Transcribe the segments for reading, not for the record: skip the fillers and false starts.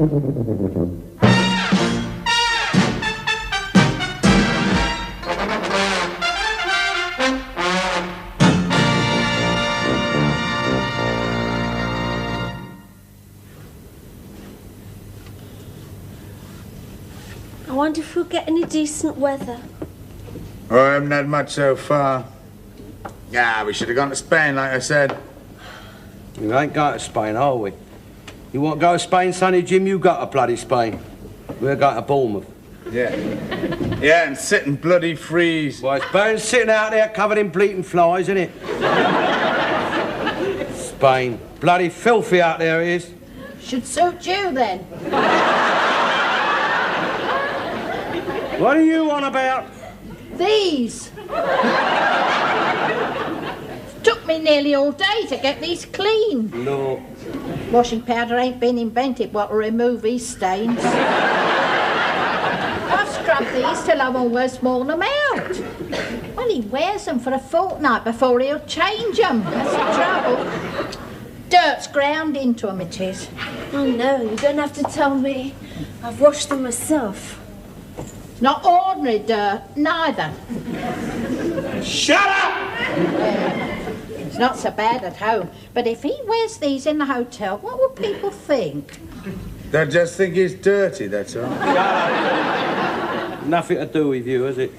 I wonder if we'll get any decent weather. Oh, I haven't had much so far. Yeah, we should have gone to Spain, like I said. You ain't going to Spain, are we? You want to go to Spain, Sonny Jim? You got to bloody Spain. We're going to Bournemouth. Yeah. Yeah, and sit and bloody freeze. Well, it's better than sitting out there covered in bleating flies, isn't it? Spain. Bloody filthy out there it is. Should suit you, then. What are you on about? These. Took me nearly all day to get these clean. No. Washing powder ain't been invented what will remove these stains. I've scrubbed these till I almost worn them out. Well, he wears them for a fortnight before he'll change them. That's the trouble. Dirt's ground into them, it is. Oh no, you don't have to tell me. I've washed them myself. Not ordinary dirt, neither. Shut up! It's not so bad at home, but if he wears these in the hotel, what will people think? They'll just think he's dirty, that's all. Nothing to do with you, has it?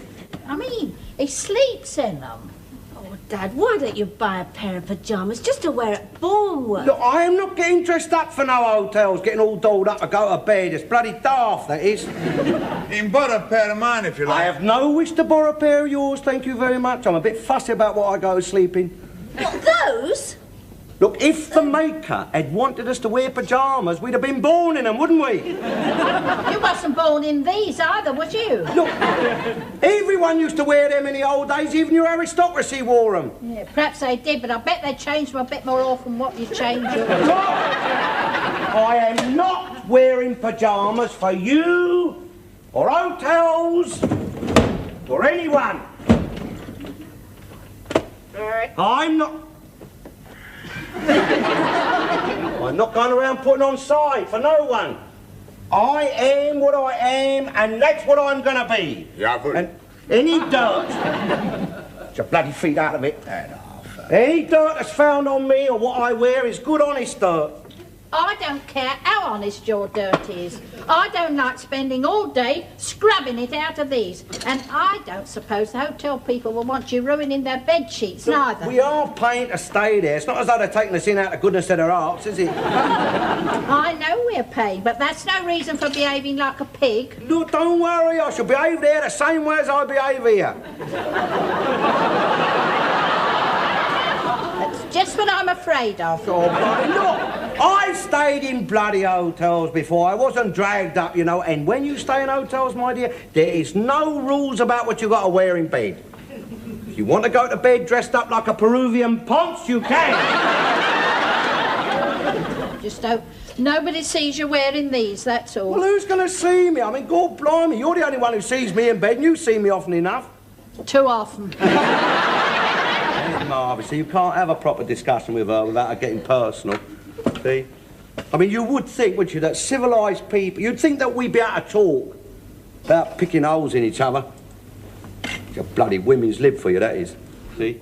I mean, he sleeps in them. Oh, Dad, why don't you buy a pair of pyjamas just to wear at Bournemouth? Look, I am not getting dressed up for no hotels, getting all dolled up to go to bed. It's bloody daft, that is. You can borrow a pair of mine if you like. I have no wish to borrow a pair of yours, thank you very much. I'm a bit fussy about what I go to sleep in. What, those? Look, if the maker had wanted us to wear pyjamas, we'd have been born in them, wouldn't we? You wasn't born in these either, was you? Look, everyone used to wear them in the old days, even your aristocracy wore them. Yeah, perhaps they did, but I bet they changed them a bit more often what you change yours. I am not wearing pyjamas for you, or hotels, or anyone. I'm not... I'm not going around putting on side for no one. I am what I am, and that's what I'm going to be. Yeah, but... And any dirt... Get your bloody feet out of it. Any dirt that's found on me or what I wear is good, honest dirt. I don't care how honest your dirt is. I don't like spending all day scrubbing it out of these. And I don't suppose the hotel people will want you ruining their bed sheets, neither. We are paying to stay there. It's not as though they're taking us in out of goodness of their hearts, is it? I know we're paying, but that's no reason for behaving like a pig. Look, don't worry. I shall behave there the same way as I behave here. That's just what I'm afraid of. Oh, bloody look, I've stayed in bloody hotels before. I wasn't dragged up, you know, and when you stay in hotels, my dear, there is no rules about what you got to wear in bed. If you want to go to bed dressed up like a Peruvian ponce, you can. Just hope nobody sees you wearing these, that's all. Well, who's going to see me? I mean, God blimey, you're the only one who sees me in bed, and you see me often enough. Too often. Marvellous. You can't have a proper discussion with her without her getting personal. See? I mean, you would think, wouldn't you, that civilised people... You'd think that we'd be able to talk about picking holes in each other. Your bloody women's lib for you, that is. See?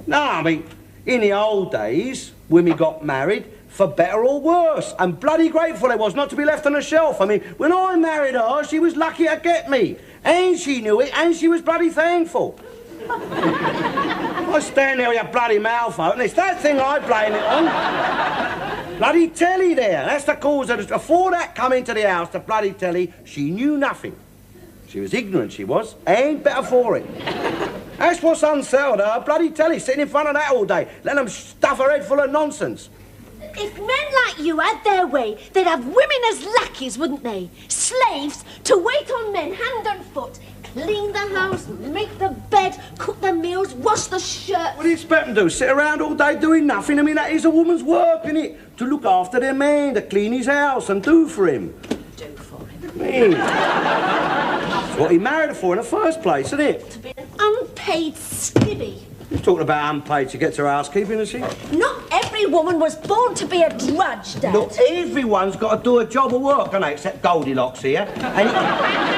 No, I mean, in the old days, women got married for better or worse, and bloody grateful it was not to be left on a shelf. I mean, when I married her, she was lucky to get me. And she knew it, and she was bloody thankful. I stand there with your bloody mouth open. It's that thing I blame it on. Bloody telly there. That's the cause of it. Before that come into the house, the bloody telly, she knew nothing. She was ignorant, she was, and better for it. That's what's unsettled her, bloody telly, sitting in front of that all day, letting them stuff her head full of nonsense. If men like you had their way, they'd have women as lackeys, wouldn't they? Slaves to wait on men hand and foot, clean the house, make the bed, cook the meals, wash the shirts. What do you expect them to do? Sit around all day doing nothing? I mean, that is a woman's work, isn't it? To look after their man, to clean his house and do for him. Do for him. That's what he married her for in the first place, isn't it? To be an unpaid skivvy. You're talking about unpaid. She gets her housekeeping, is she? Not every woman was born to be a drudge, Dad. Look, everyone's got to do a job of work, haven't they, except Goldilocks here. And it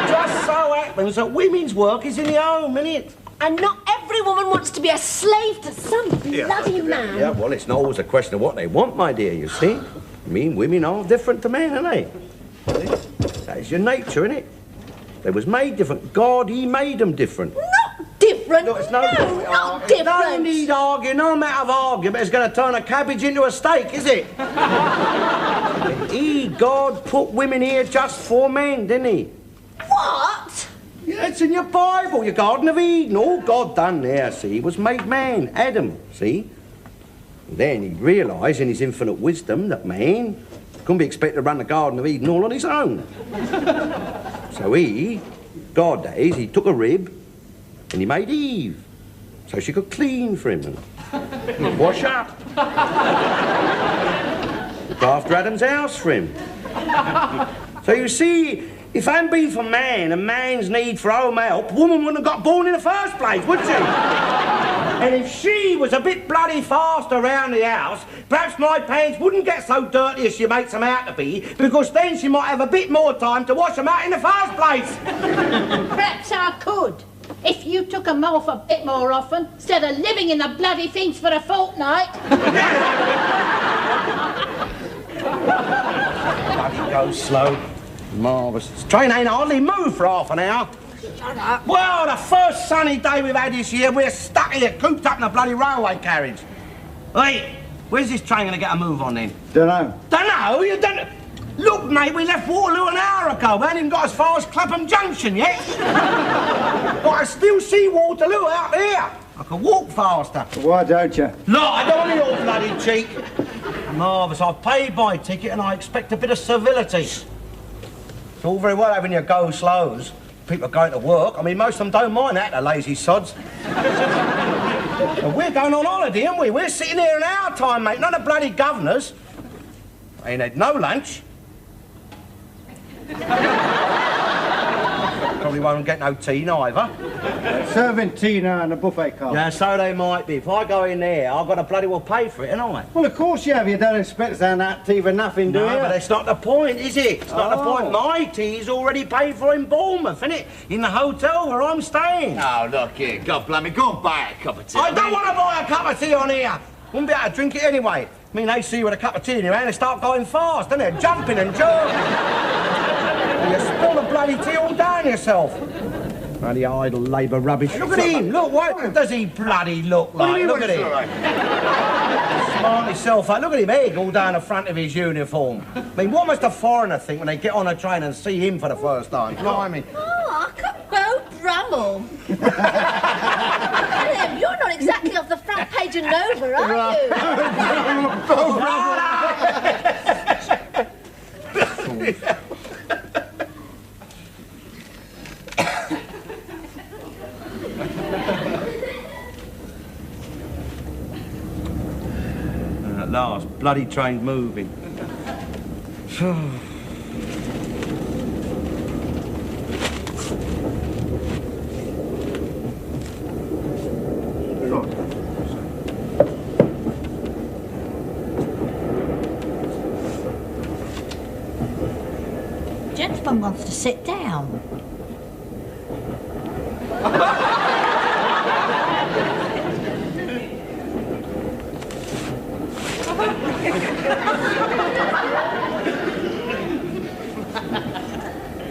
just so happens that women's work is in the home, innit? And not every woman wants to be a slave to some bloody man. Yeah, well, it's not always a question of what they want, my dear, you see. I mean, women are different to men, aren't they? That is your nature, innit? They was made different. God, he made them different. Not different. No, it's not different. No need arguing. No amount of argument is going to turn a cabbage into a steak, is it? God, put women here just for men, didn't he? What? Yeah, it's in your Bible, your Garden of Eden. All God done there, see, was make man, Adam, see? And then he realised in his infinite wisdom that man couldn't be expected to run the Garden of Eden all on his own. So God that is, he took a rib and he made Eve so she could clean for him and wash up. Look after Adam's house for him. So you see, if it hadn't been for man and man's need for home help, woman wouldn't have got born in the first place, would she? And if she was a bit bloody fast around the house, perhaps my pants wouldn't get so dirty as she makes them out to be, because then she might have a bit more time to wash them out in the first place. Perhaps I could, if you took them off a bit more often, instead of living in the bloody things for a fortnight. Bloody go slow. Marvellous. This train ain't hardly moved for half an hour. Shut up. Well, the first sunny day we've had this year, we're stuck here, cooped up in a bloody railway carriage. Hey, where's this train going to get a move on then? Dunno. Dunno? You don't... Look, mate, we left Waterloo an hour ago. We haven't even got as far as Clapham Junction yet. But I still see Waterloo out there. I can walk faster. Why don't you? Look, I don't want your bloody cheek. Marvellous. I've paid my ticket and I expect a bit of civility. It's all very well having your go-slows. People are going to work. I mean, most of them don't mind that, the lazy sods. And we're going on holiday, aren't we? We're sitting here in our time, mate, not the bloody governors. Ain't had no lunch. Probably won't get no tea neither. Serving tea now in a buffet car. Yeah, so they might be. If I go in there, I've got to bloody well pay for it, ain't I? Well, of course you have. You don't expect to stand that tea for nothing, do you? No, but that's not the point, is it? It's not the point. My tea's already paid for in Bournemouth, isn't it? In the hotel where I'm staying. Oh, look here. God bless me. Go and buy a cup of tea. I don't want to buy a cup of tea on here. Wouldn't be able to drink it anyway. I mean, they see you with a cup of tea in your hand, they start going fast, don't they? Jumping and jerking. And you spill the bloody tea all down yourself. Bloody idle labour rubbish. Look at him. Look, what does he bloody look like? Look at him. Smart himself up. Look at him, egg all down the front of his uniform. I mean, what must a foreigner think when they get on a train and see him for the first time? Blimey. Oh, I could go Brummel. Graham, you're not exactly off the front page of Nova, are you? At last, bloody train moving. Gentleman wants to sit down.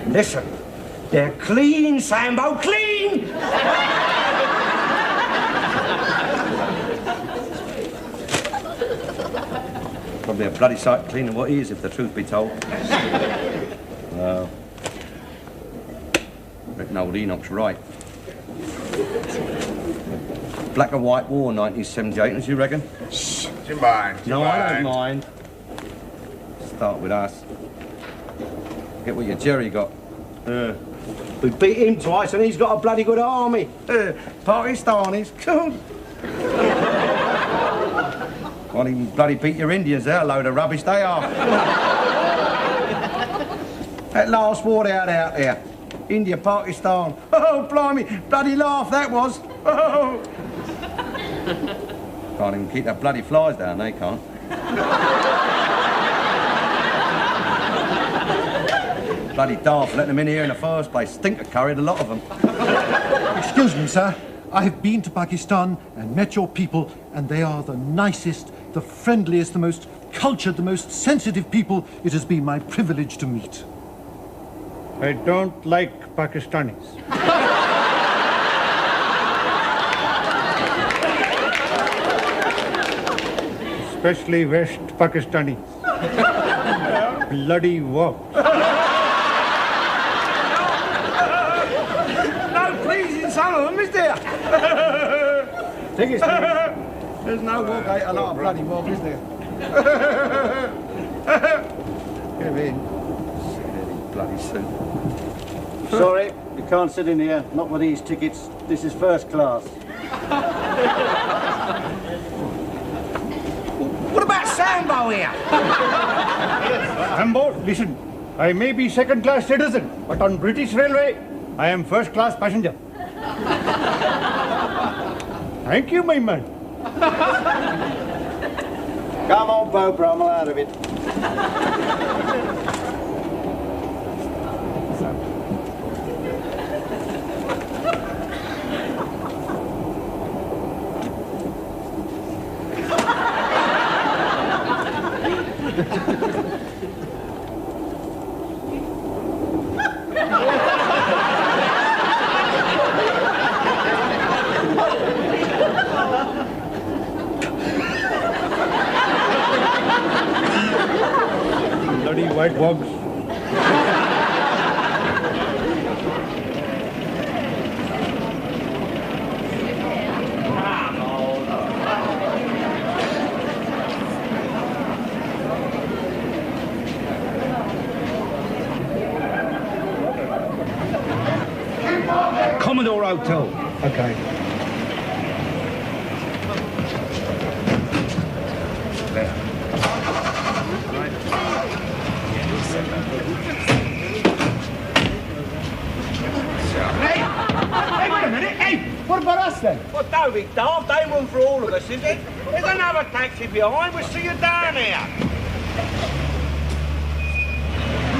Listen, they're clean, Sambo, clean! Probably a bloody sight cleaner than what he is, if the truth be told. Well, reckon old Enoch's right. Black and white war, 1978, as you reckon? Shh. Do you mind? No, I don't mind. Start with us. Get what your Jerry got. We beat him twice and he's got a bloody good army. Pakistanis, cool. Can't even bloody beat your Indians, they're a load of rubbish, they are. That last war they had out there, India, Pakistan. Oh, blimey, bloody laugh that was. Oh. Can't even keep that bloody flies down, they can't. Bloody daft letting them in here in the first place. Stinker curried a lot of them. Excuse me, sir. I have been to Pakistan and met your people, and they are the nicest, the friendliest, the most cultured, the most sensitive people it has been my privilege to meet. I don't like Pakistanis. Especially West Pakistanis. Bloody wogs. No pleasing some of them, is there? Take it, Steve. There's no wog ate a lot of bloody wog, is there? Come in. Bloody suit. Sorry, you can't sit in here. Not with these tickets. This is first class. What about Sambo here? Sambo, listen. I may be second-class citizen, but on British Railway, I am first-class passenger. Thank you, my man. Come on, Bo Brummel, out of it. Bloody white wogs. Commodore Hotel. Okay. Hey, wait a minute. Hey, what about us then? Well, don't be daft. Ain't room for all of us, is it? There's another taxi behind. We'll see you down here.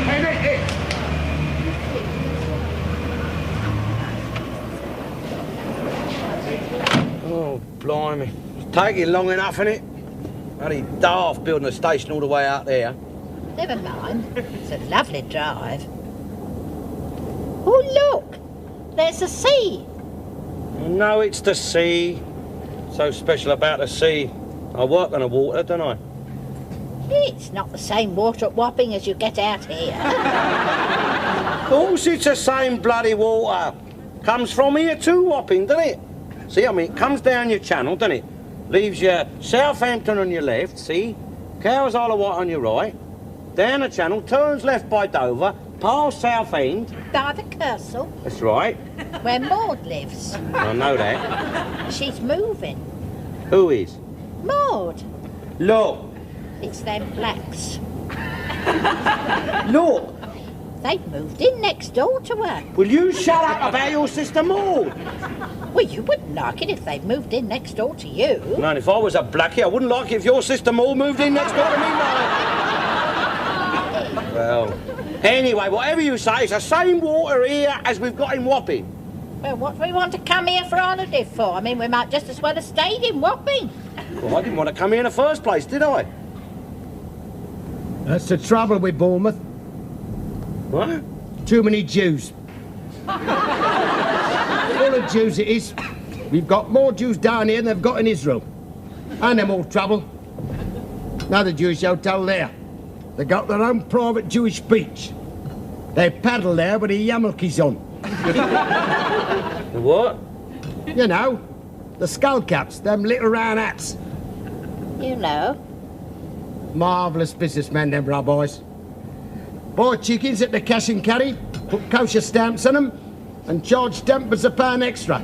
Hey, mate, hey. Oh, blimey. It's taking long enough, innit? Bloody daft building a station all the way out there. Never mind. It's a lovely drive. Oh, look! There's the sea. No, it's the sea. So special about the sea. I work on the water, don't I? It's not the same water at Wapping as you get out here. Of course it's the same bloody water. Comes from here to Wapping, doesn't it? See, I mean, it comes down your channel, doesn't it? Leaves you Southampton on your left, see? Cowes Isle of Wight on your right. Down the channel, turns left by Dover, past Southend. By the Castle, That's right. where Maud lives. I know that. She's moving. Who is? Maud. Look, It's them blacks. look. They've moved in next door to her. Will you shut up about your sister Maud? Well, you wouldn't like it if they'd moved in next door to you. No, and if I was a blackie, I wouldn't like it if your sister Maud moved in next door to me, no. Well, anyway, whatever you say, it's the same water here as we've got in Wapping. Well, what do we want to come here for holiday for? I mean, we might just as well have stayed in Wapping. Well, I didn't want to come here in the first place, did I? That's the trouble with Bournemouth. What? Too many Jews. Full of Jews it is. We've got more Jews down here than they've got in Israel. And they're more trouble. Another Jewish hotel there. They got their own private Jewish beach. They paddle there with the yarmulkes on. The what? You know, the skull caps, them little round hats. You know. Marvellous businessmen, them rabbis. Buy chickens at the cash and carry, put kosher stamps on them, and charge £10 a pound extra.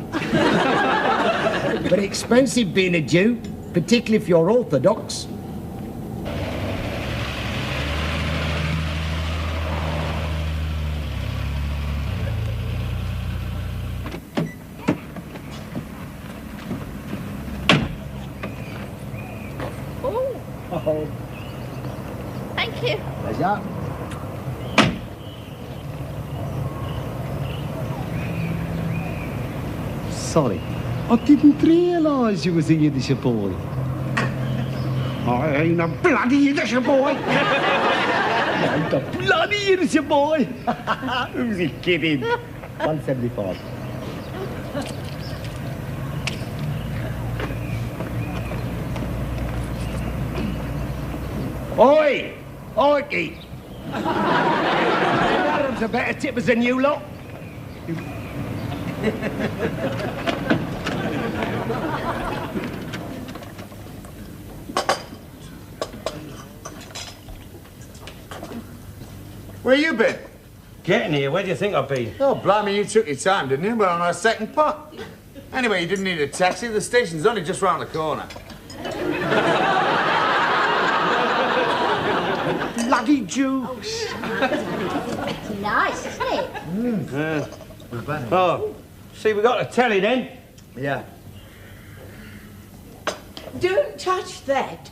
But expensive being a Jew, particularly if you're Orthodox. Yeah. Sorry, I didn't realise you was a Yiddish boy. I ain't a bloody Yiddish boy. I ain't a bloody Yiddish boy. Who's he kidding? 175. Oi! Oikey! Adam's a better tippers than you lot. Where you been? Getting here, where do you think I've been? Oh, blimey, you took your time, didn't you? We're on our second pot. Anyway, you didn't need a taxi. The station's only just round the corner. Bloody Jew. It's nice, isn't it? Oh, see, we got a telly then. Yeah. Don't touch that.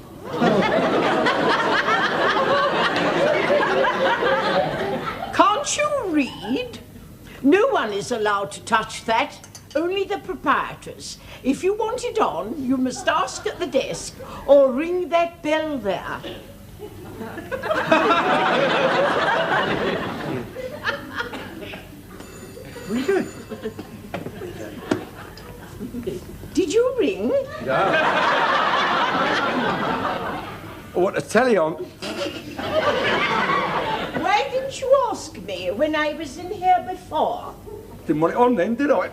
Can't you read? No one is allowed to touch that. Only the proprietress. If you want it on, you must ask at the desk or ring that bell there. What are you doing? Did you ring? I want a telly on. Why didn't you ask me when I was in here before? Didn't want it on then, did I?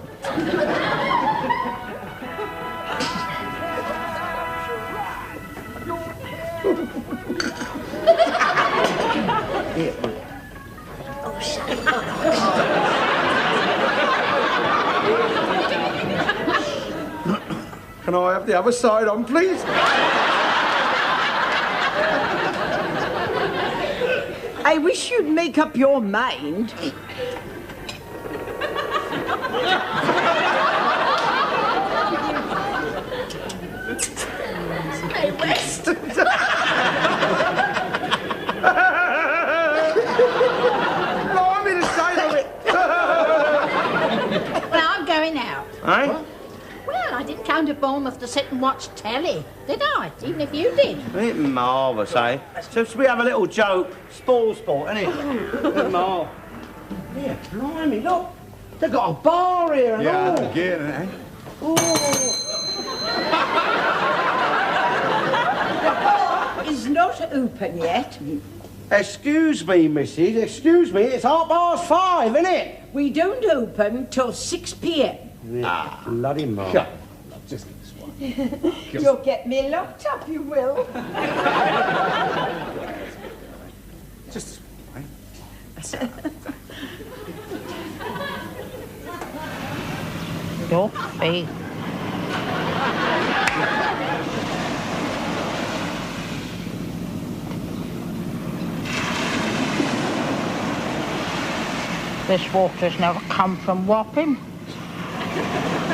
Can I have the other side on, please? I wish you'd make up your mind. Hey, West. Well, I'm going out. Eh? Well, I didn't come to Bournemouth to sit and watch telly, did I? Even if you did. Isn't it marvellous, eh? So should we have a little joke? Sport, isn't it? Marvellous. Yeah, blimey, look. They've got a bar here and all. Again, eh? Is not open yet. Excuse me, missus, excuse me, it's 5:30, isn't it? We don't open till 6 p.m. Ah, bloody marvellous. Just this one. You'll get me locked up, you will. Just this one, Your feet. This water's never come from Wapping.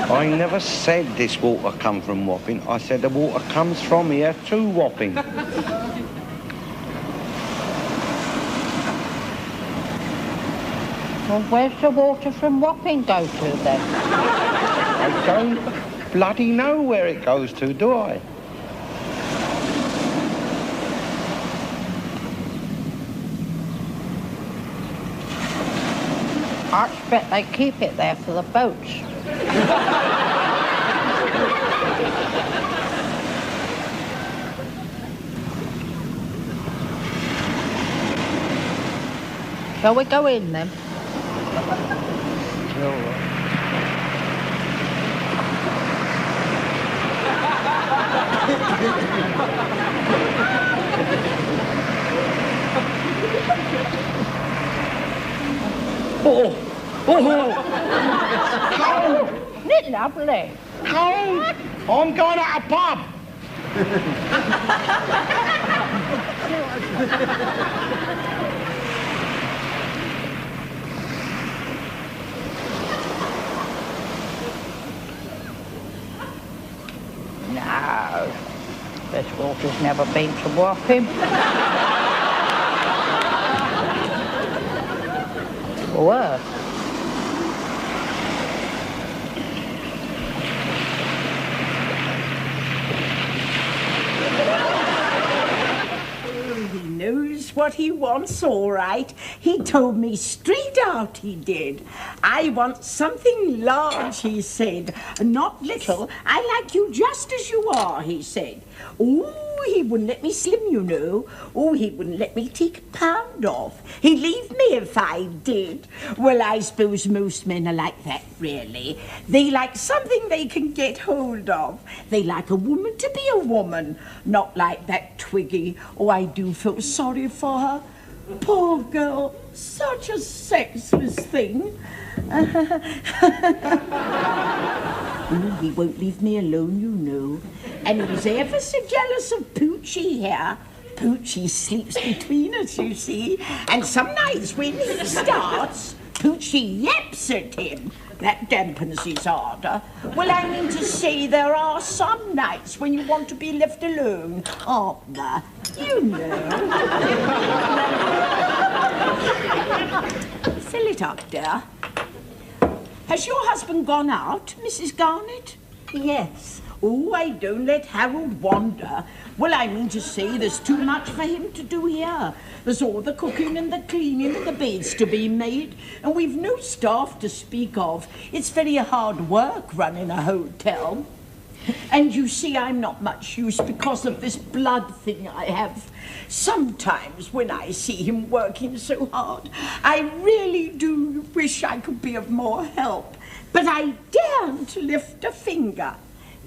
I never said this water come from Wapping. I said the water comes from here to Wapping. Well, where's the water from Wapping go to then? I don't bloody know where it goes to, do I? I expect they keep it there for the boats. Shall we go in then? Oh! Isn't it lovely? Cold. I'm going at a pub. No, this water's never been to Wapping. for her. He knows what he wants, all right. He told me straight out he did. I want something large, he said, not little. I like you just as you are, he said. Oh, he wouldn't let me slim, you know. Oh, he wouldn't let me take a pound off. He'd leave me if I did. Well, I suppose most men are like that, really. They like something they can get hold of. They like a woman to be a woman, not like that Twiggy. Oh, I do feel sorry for her. Poor girl, such a sexless thing. Oh, he won't leave me alone, you know. And he's ever so jealous of Poochie here. Poochie sleeps between us, you see. And some nights when he starts, Poochie yaps at him. That dampens his ardour. Well, I mean to say there are some nights when you want to be left alone, aren't there? You know. Fill it up, dear. Has your husband gone out, Mrs. Garnett? Yes. Oh, I don't let Harold wander. Well, I mean to say there's too much for him to do here. There's all the cooking and the cleaning and the beds to be made, and we've no staff to speak of. It's very hard work running a hotel. And you see, I'm not much use because of this blood thing I have. Sometimes when I see him working so hard, I really do wish I could be of more help. But I daren't lift a finger.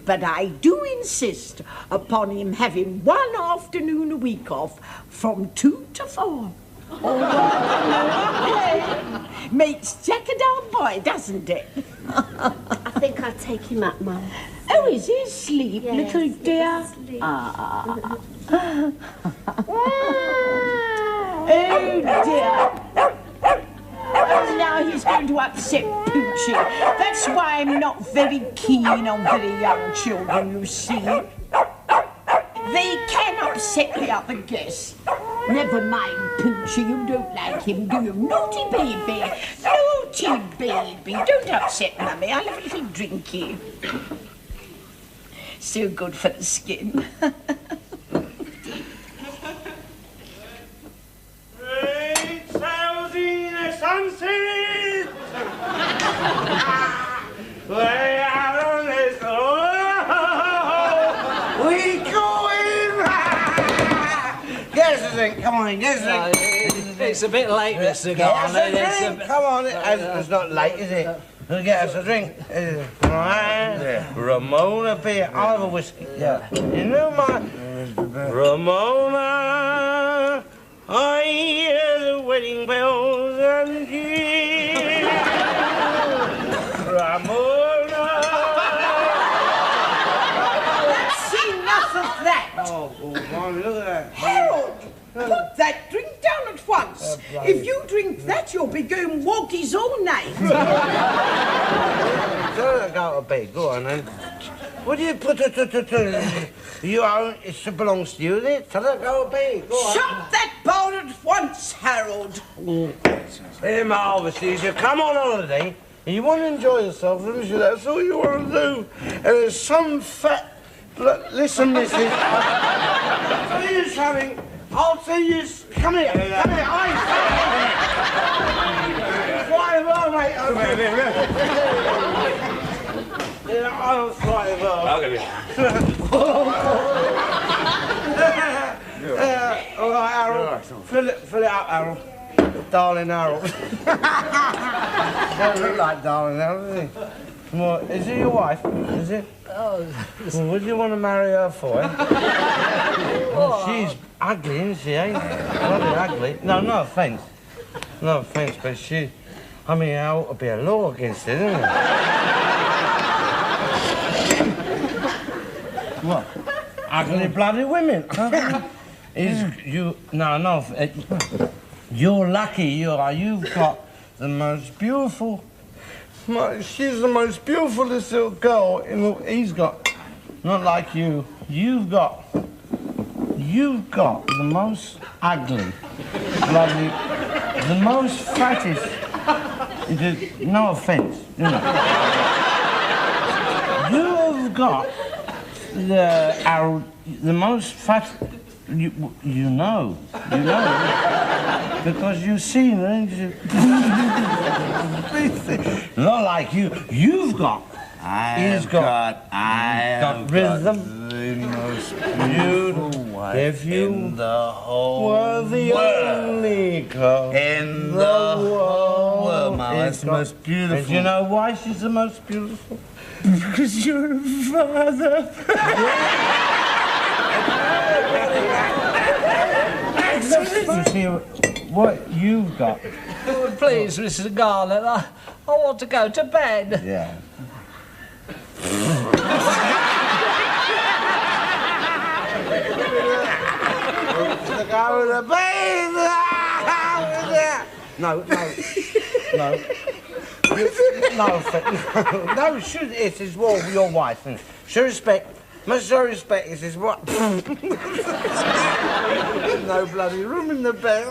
But I do insist upon him having one afternoon a week off from 2 to 4. Oh, makes Jack a dull boy, doesn't it? I think I'll take him up, Mum. Oh, is he asleep, Yes, little dear? asleep. Ah. Oh, dear. Oh, now he's going to upset Poochie. That's why I'm not very keen on very young children, you see. They can upset the other guests. Never mind, Poochie, you don't like him, do you? Naughty baby, naughty baby. Don't upset Mummy, I'll have a little drinky. So good for the skin. Great sails in the sunset. Way out on this we going right. Get us a drink, come on, get us a drink. It's a bit late, Mr. Get us Garnett. a drink, come on, it's not late, is it? Get us a drink. Right. Yeah. Ramona beer. I'll have a whiskey. Yeah. You know my... Ramona, I hear the wedding bells and cheer. Ramona. That's enough of that. Oh, Mom, look at that. Harold, put that drink down at once. If you drink that, you'll be going walkies all night. Don't go to bed. Go on, then. What do you put it? You own it belongs to you, then. So don't go to bed. Go on. Shut that bar at once, Harold. Hey, Marvellous, if you come on holiday and you want to enjoy yourself, that's all you want to do. And there's some fat... Listen, missus. I'll tell you something. I'll tell you... Come here. Come here. Fly well, mate. Come here. Yeah, I'll fly well. I'll give you. All right, Harold. Fill it up, Harold. Darling Harold. Don't look like darling Harold, does he? Well, is it your wife? Is it? Oh. Well, what do you want to marry her for, eh? Well, she's ugly, isn't she, eh? Bloody ugly. No, no offence. No offence, but she... I mean, there ought to be a law against it, isn't there? What? Ugly bloody women. Is you... No. You're lucky, you are. You've got the most beautiful... She's the most beautiful little girl he's got. Not like you. You've got the most ugly, bloody, the most fattest, no offence, you know. You've got the most fat... You know, because you've seen it. Not like you. You've got. I have got rhythm. The most beautiful wife in the whole world. The only girl in the whole world. That's the most beautiful. And you know why she's the most beautiful? Because you're a father. You see what you've got. Oh, please, Mrs. Garnett, I want to go to bed. Yeah. No. No, should it is what your wife and show respect. Must show respect. This is what. No bloody room in the bed.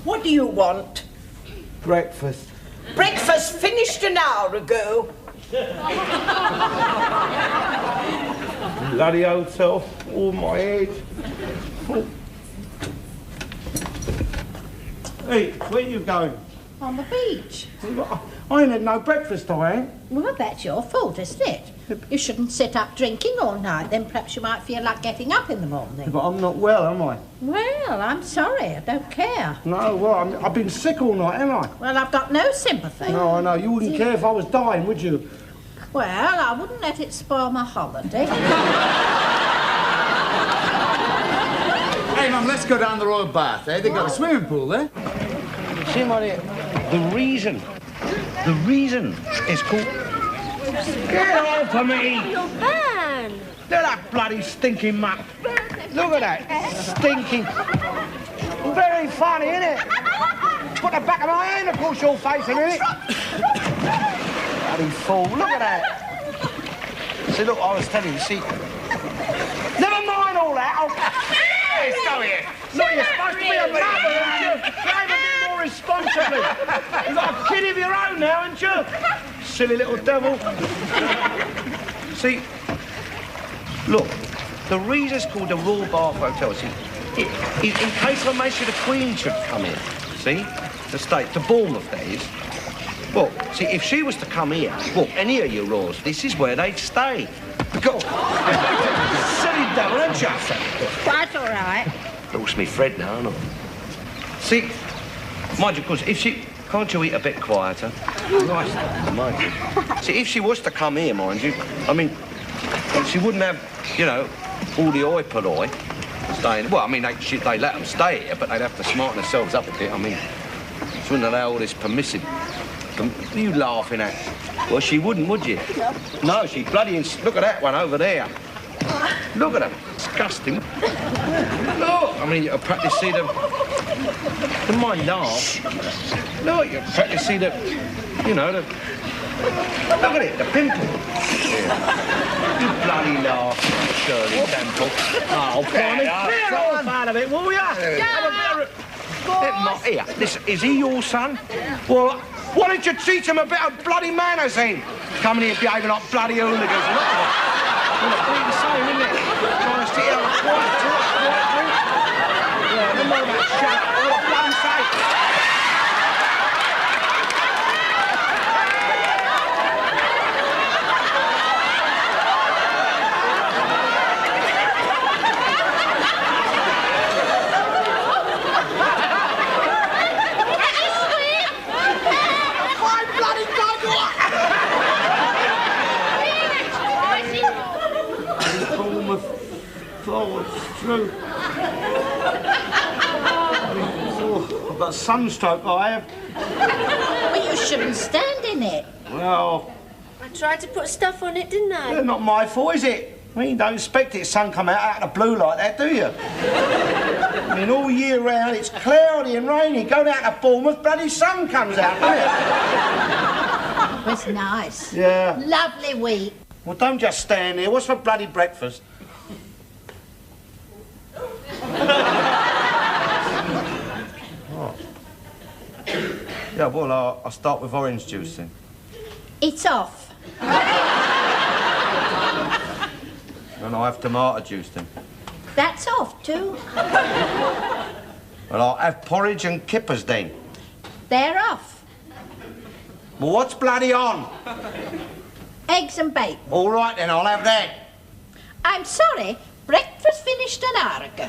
What do you want? Breakfast. Breakfast finished an hour ago. Bloody hotel. Oh, my head. Oh. Hey, where you going? On the beach. I ain't had no breakfast, I ain't. Well, that's your fault, isn't it? You shouldn't sit up drinking all night, then perhaps you might feel like getting up in the morning. But I'm not well, am I? Well, I'm sorry, I don't care. No, well, I've been sick all night, haven't I? Well, I've got no sympathy. No, I know. You wouldn't care if I was dying, would you? Well, I wouldn't let it spoil my holiday. Hey, Mum, let's go down the Royal Bath, eh? They've got a swimming pool there. See, Maria, the reason is called... Get off of me! Your van! Look at that bloody stinking mutt. Look at that. Stinking. Very funny, isn't it? Put the back of my hand across your face a minute. Bloody fool. Look at that. See, look, I was telling you, see... Never mind all that. Hey, go here. Look, you're supposed to be a mother, aren't you? Behave a bit more responsibly. You've got a kid of your own now, haven't you? Silly little devil. See, look, the reason it's called the Royal Bath Hotel, see, in case Her Majesty the Queen should come in, see, to Bournemouth, that is. Well, see, if she was to come here, well, any of your royals, this is where they'd stay. Go on. Silly devil, ain't you? Quite all right. Lost me Fred now, haven't I? See, mind you, because if she... Can't you eat a bit quieter? Nice, mind you. See, if she was to come here, mind you, I mean, she wouldn't have, you know, all the oi polloi staying. Well, I mean, they let them stay here, but they'd have to smarten themselves up a bit. I mean, she wouldn't allow all this permissive... What are you laughing at? Well, she wouldn't, would you? No, she'd bloody... Look at that one over there. Look at her. Disgusting. Look, I mean, you practice see the... Don't mind laugh. Look, you practice see the... You know, the... Look at it, the pimple. You bloody laugh, Shirley Temple. Oh, blimey, clear off out of it, will ya? Here, listen, is he your son? Well, why don't you teach him a bit of bloody manners then? Coming here behaving like bloody hooligans. Well, it's pretty the same, isn't it? Trying to sit here like quiet drink. Yeah, no more of that shut up. For bloody sake. Oh, it's true. I've got sunstroke, I have. Well, you shouldn't stand in it. Well... I tried to put stuff on it, didn't I? It's not my fault, is it? I mean, you don't expect it sun come out of the blue like that, do you? I mean, all year round, it's cloudy and rainy. Go down to Bournemouth, bloody sun comes out, doesn't it? It was nice. Yeah. Lovely week. Well, don't just stand there. What's for bloody breakfast? Oh. Yeah, well, I'll start with orange juice then. It's off. And I'll have tomato juice then. That's off too. Well, I'll have porridge and kippers then. They're off. Well, what's bloody on? Eggs and bacon. All right then, I'll have that. I'm sorry, breakfast finished an hour ago.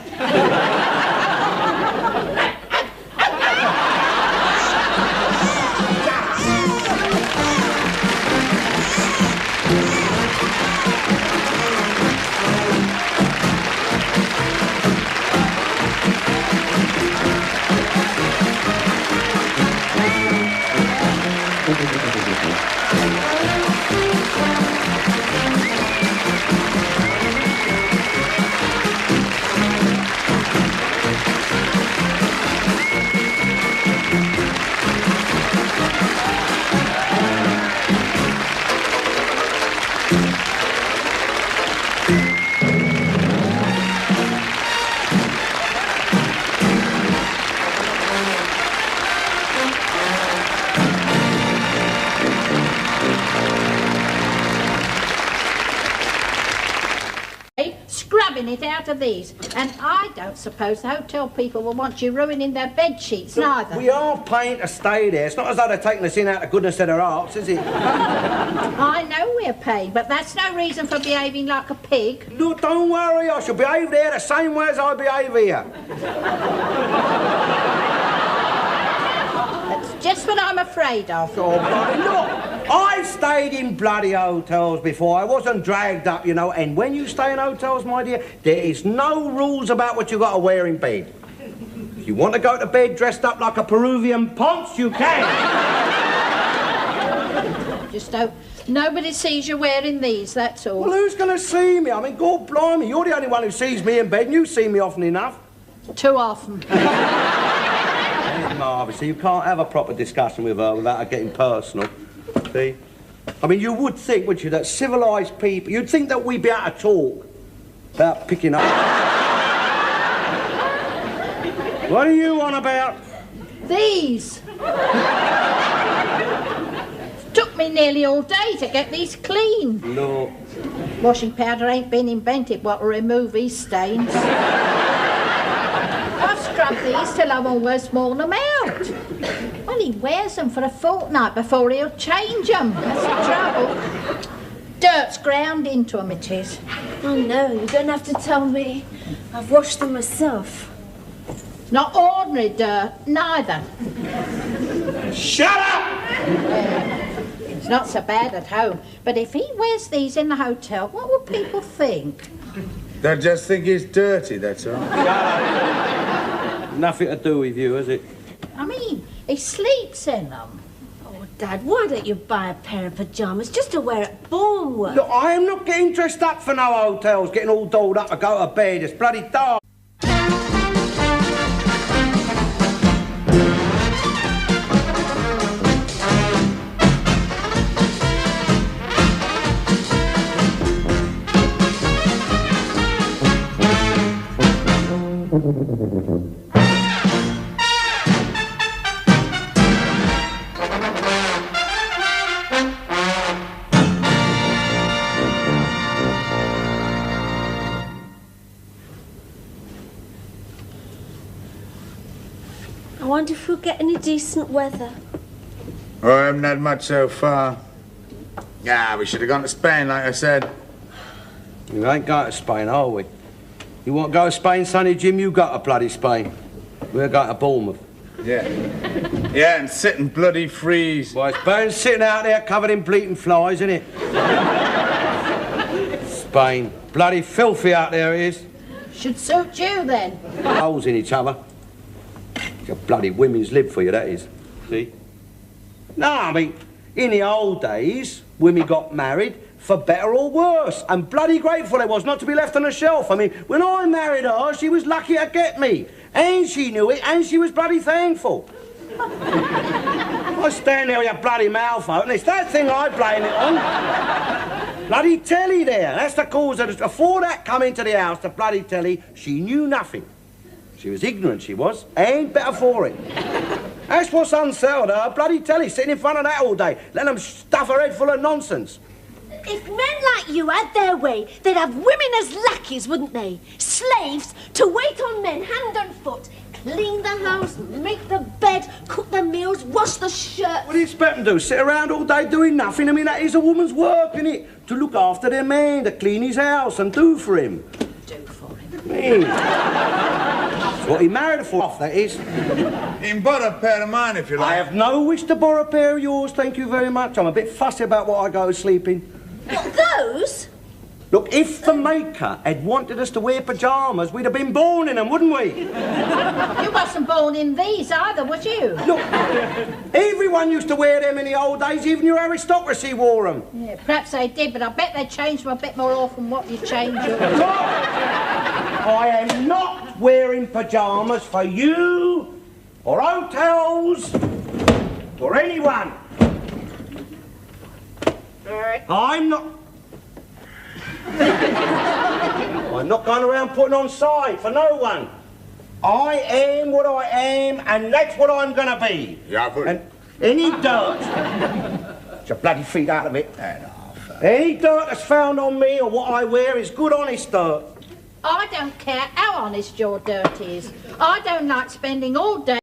Scrubbing it out of these. And I don't suppose the hotel people will want you ruining their bed sheets neither. We are paying to stay there. It's not as though they're taking us in out of goodness of their hearts, is it? I know we're paid, but that's no reason for behaving like a pig. Look, don't worry. I shall behave there the same way as I behave here. That's just what I'm afraid of. Oh, bloody look. I've stayed in bloody hotels before. I wasn't dragged up, you know. And when you stay in hotels, my dear, there is no rules about what you got to wear in bed. If you want to go to bed dressed up like a Peruvian ponce, you can. Just hope nobody sees you wearing these, that's all. Well, who's going to see me? I mean, God blimey, you're the only one who sees me in bed, and you see me often enough. Too often. Marvellous. So you can't have a proper discussion with her without her getting personal. See? I mean, you would think, wouldn't you, that civilised people, you'd think that we'd be able to talk about picking up. What are you on about? These. Took me nearly all day to get these clean. Look. Washing powder ain't been invented what will remove these stains. I've scrubbed these till I've almost worn them out. Well, he wears them for a fortnight before he'll change them. That's the trouble. Dirt's ground into them, it is. Oh, no, you don't have to tell me. I've washed them myself. It's not ordinary dirt, neither. Shut up! It's not so bad at home, but if he wears these in the hotel, what would people think? They'll just think he's dirty, that's all. Nothing to do with you, has it? I mean, he sleeps in them. Oh, Dad, why don't you buy a pair of pyjamas just to wear at Bournemouth? Look, I am not getting dressed up for no hotels, getting all dolled up to go to bed. It's bloody dark. I wonder if we'll get any decent weather. Oh, I haven't had much so far. Yeah, we should have gone to Spain, like I said. You ain't going to Spain, are we? You want to go to Spain, Sonny Jim? You go to bloody Spain. We're going to Bournemouth. Yeah. Yeah, and sit and bloody freeze. Well, it's better than sitting out there covered in bleating flies, isn't it? Spain. Bloody filthy out there it is. Should suit you, then. Holes in each other. Your bloody women's lib for you, that is. See? No, I mean, in the old days, women got married for better or worse, and bloody grateful they was not to be left on a shelf. I mean, when I married her, she was lucky to get me, and she knew it, and she was bloody thankful. I stand there with your bloody mouth open. It's that thing I blame it on. Bloody telly there. That's the cause of it. Before that come into the house, the bloody telly, she knew nothing. She was ignorant, she was. Ain't better for it. That's what's unsettled her. Bloody telly, sitting in front of that all day, letting them stuff her head full of nonsense. If men like you had their way, they'd have women as lackeys, wouldn't they? Slaves to wait on men hand and foot, clean the house, make the bed, cook the meals, wash the shirts. What do you expect them to do? Sit around all day doing nothing? I mean, that is a woman's work, isn't it? To look after their man, to clean his house and do for him. Do for him. Me. That's what he married her for, that is. You can borrow a pair of mine if you like. I have no wish to borrow a pair of yours, thank you very much. I'm a bit fussy about what I go to sleep in. What, those? Look, if the maker had wanted us to wear pyjamas, we'd have been born in them, wouldn't we? You wasn't born in these either, was you? Look, everyone used to wear them in the old days, even your aristocracy wore them. Yeah, perhaps they did, but I bet they changed them a bit more often what you change yours. I am not wearing pyjamas for you, or hotels, or anyone. I'm not... I'm not going around putting on side for no one. I am what I am, and that's what I'm going to be. Yeah, but... And any dirt... Get your bloody feet out of it. Any dirt that's found on me or what I wear is good, honest dirt. I don't care how honest your dirt is. I don't like spending all day